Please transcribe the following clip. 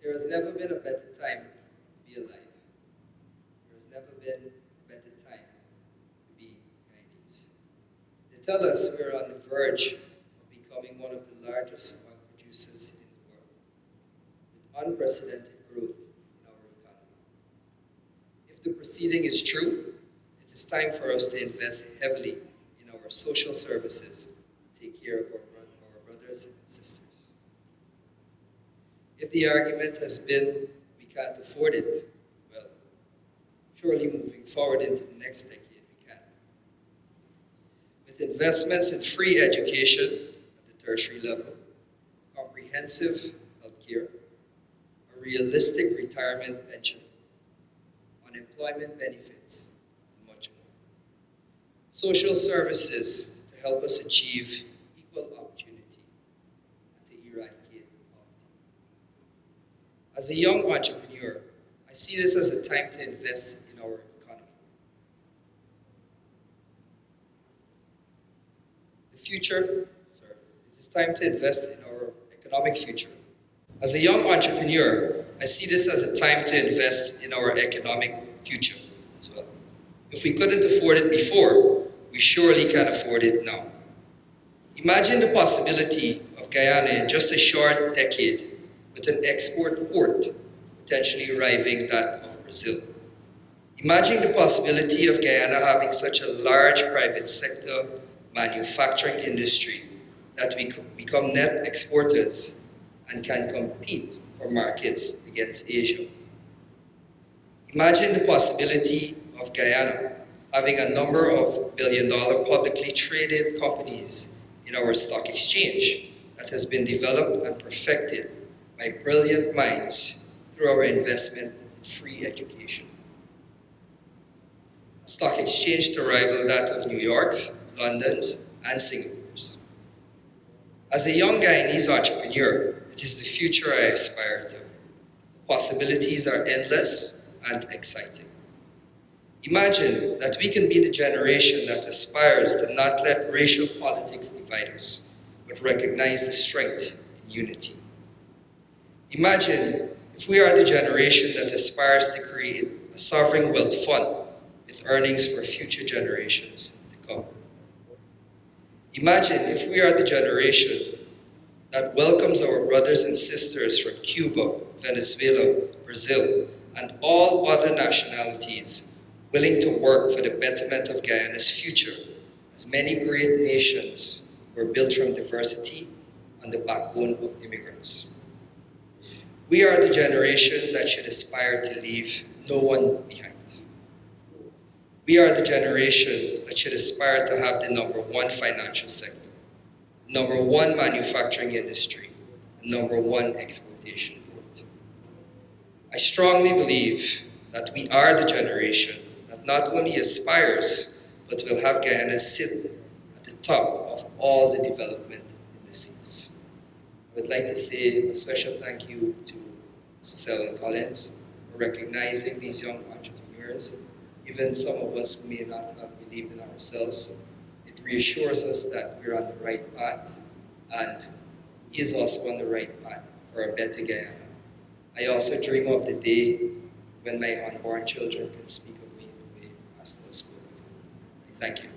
There has never been a better time to be alive. There has never been a better time to be Guyanese. They tell us we are on the verge of becoming one of the largest oil producers in the world, with unprecedented growth in our economy. If the proceeding is true, it is time for us to invest heavily in our social services and take care of our brothers and sisters. If the argument has been we can't afford it, well, surely moving forward into the next decade we can. With investments in free education at the tertiary level, comprehensive health care, a realistic retirement pension, unemployment benefits, and much more. Social services to help us achieve equal opportunity and to eradicate poverty. As a young entrepreneur, I see this as a time to invest in our economy. It is time to invest in our economic future. As a young entrepreneur, I see this as a time to invest in our economic future as well. If we couldn't afford it before, we surely can afford it now. Imagine the possibility of Guyana in just a short decade with an export port potentially rivaling that of Brazil. Imagine the possibility of Guyana having such a large private sector manufacturing industry that we could become net exporters and can compete for markets against Asia. Imagine the possibility of Guyana having a number of billion-dollar publicly traded companies in our stock exchange that has been developed and perfected by brilliant minds through our investment in free education. A stock exchange to rival that of New York's, London's, and Singapore's. As a young Guyanese entrepreneur, it is the future I aspire to. Possibilities are endless and exciting. Imagine that we can be the generation that aspires to not let racial politics divide us, but recognize the strength in unity. Imagine if we are the generation that aspires to create a sovereign wealth fund with earnings for future generations to come. Imagine if we are the generation that welcomes our brothers and sisters from Cuba, Venezuela, Brazil, and all other nationalities willing to work for the betterment of Guyana's future, as many great nations were built from diversity on the backbone of immigrants. We are the generation that should aspire to leave no one behind. We are the generation that should aspire to have the number one financial sector, the number one manufacturing industry, and number one exportation port. I strongly believe that we are the generation that not only aspires, but will have Guyana sit at the top of all the development indices. I would like to say a special thank you to Mrs. Ellen Collins for recognizing these young entrepreneurs. Even some of us who may not have believed in ourselves, it reassures us that we're on the right path, and he is also on the right path for a better Guyana. I also dream of the day when my unborn children can speak of me the way Pastor spoke. Thank you.